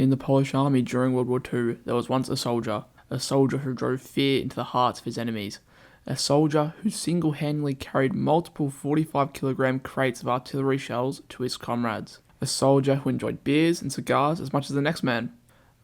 In the Polish army during World War II, there was once a soldier who drove fear into the hearts of his enemies, a soldier who single-handedly carried multiple 45-kilogram crates of artillery shells to his comrades, a soldier who enjoyed beers and cigars as much as the next man.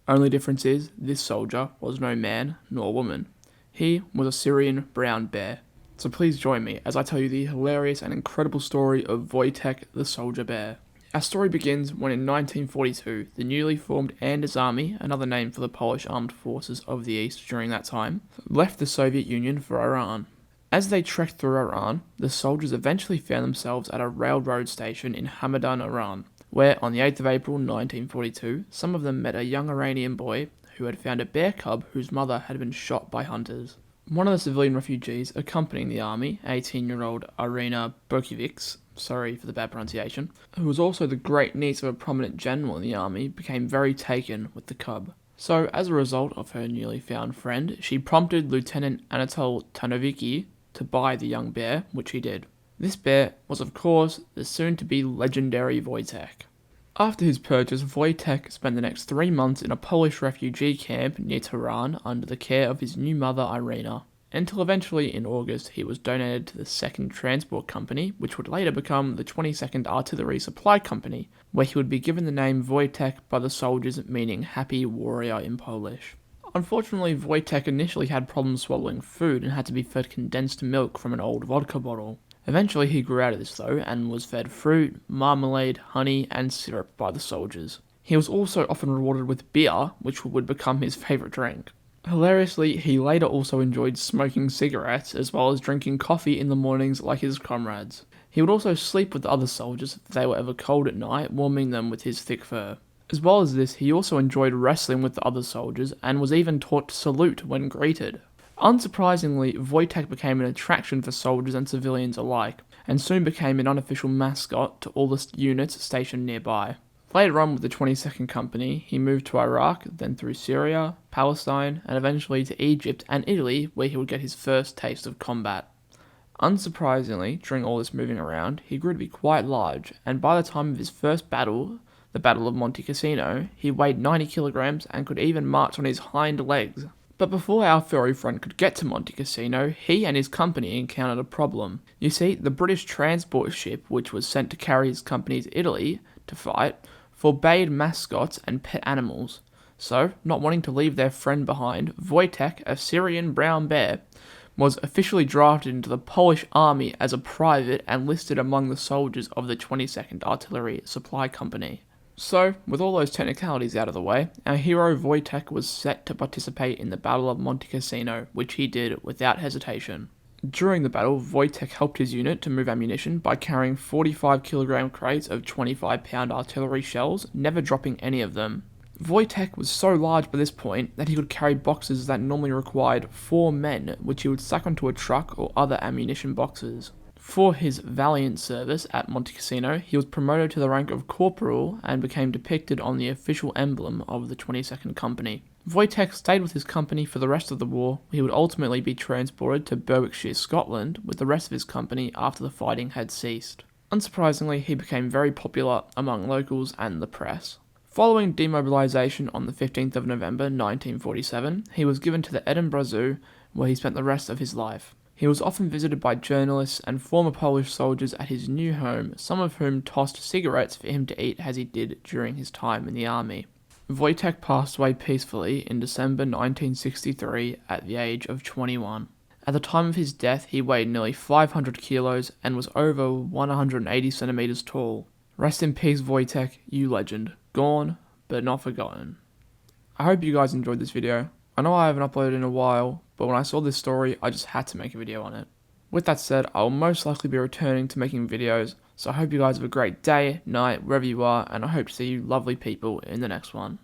Only difference is, this soldier was no man nor woman. He was a Syrian brown bear. So please join me as I tell you the hilarious and incredible story of Wojtek the soldier bear. Our story begins when in 1942, the newly formed Anders Army, another name for the Polish Armed Forces of the East during that time, left the Soviet Union for Iran. As they trekked through Iran, the soldiers eventually found themselves at a railroad station in Hamadan, Iran, where on the 8th of April 1942, some of them met a young Iranian boy who had found a bear cub whose mother had been shot by hunters. One of the civilian refugees accompanying the army, 18-year-old Irina Bokovics, sorry for the bad pronunciation, who was also the great niece of a prominent general in the army, became very taken with the cub. So, as a result of her newly found friend, she prompted Lieutenant Anatol Tanoviki to buy the young bear, which he did. This bear was, of course, the soon-to-be legendary Wojtek. After his purchase, Wojtek spent the next 3 months in a Polish refugee camp near Tehran under the care of his new mother Irina, until eventually in August he was donated to the 2nd Transport Company, which would later become the 22nd Artillery Supply Company, where he would be given the name Wojtek by the soldiers, meaning happy warrior in Polish. Unfortunately, Wojtek initially had problems swallowing food and had to be fed condensed milk from an old vodka bottle. Eventually he grew out of this though, and was fed fruit, marmalade, honey, and syrup by the soldiers. He was also often rewarded with beer, which would become his favourite drink. Hilariously, he later also enjoyed smoking cigarettes, as well as drinking coffee in the mornings like his comrades. He would also sleep with the other soldiers if they were ever cold at night, warming them with his thick fur. As well as this, he also enjoyed wrestling with the other soldiers, and was even taught to salute when greeted. Unsurprisingly, Wojtek became an attraction for soldiers and civilians alike, and soon became an unofficial mascot to all the units stationed nearby. Later on with the 22nd Company, he moved to Iraq, then through Syria, Palestine, and eventually to Egypt and Italy, where he would get his first taste of combat. Unsurprisingly, during all this moving around, he grew to be quite large, and by the time of his first battle, the Battle of Monte Cassino, he weighed 90 kilograms and could even march on his hind legs. But before our furry friend could get to Monte Cassino, he and his company encountered a problem. You see, the British transport ship, which was sent to carry his company to Italy to fight, forbade mascots and pet animals. So, not wanting to leave their friend behind, Wojtek, a Syrian brown bear, was officially drafted into the Polish army as a private and listed among the soldiers of the 22nd Artillery Supply Company. So, with all those technicalities out of the way, our hero Wojtek was set to participate in the Battle of Monte Cassino, which he did without hesitation. During the battle, Wojtek helped his unit to move ammunition by carrying 45-kilogram crates of 25-pound artillery shells, never dropping any of them. Wojtek was so large by this point that he could carry boxes that normally required 4 men, which he would stack onto a truck or other ammunition boxes. For his valiant service at Monte Cassino, he was promoted to the rank of corporal and became depicted on the official emblem of the 22nd Company. Wojtek stayed with his company for the rest of the war. He would ultimately be transported to Berwickshire, Scotland, with the rest of his company after the fighting had ceased. Unsurprisingly, he became very popular among locals and the press. Following demobilisation on the 15th of November 1947, he was given to the Edinburgh Zoo, where he spent the rest of his life. He was often visited by journalists and former Polish soldiers at his new home, some of whom tossed cigarettes for him to eat as he did during his time in the army. Wojtek passed away peacefully in December 1963 at the age of 21. At the time of his death, he weighed nearly 500 kilos and was over 180 centimeters tall. Rest in peace, Wojtek, you legend. Gone, but not forgotten. I hope you guys enjoyed this video. I know I haven't uploaded in a while, but when I saw this story, I just had to make a video on it. With that said, I will most likely be returning to making videos, so I hope you guys have a great day, night, wherever you are, and I hope to see you lovely people in the next one.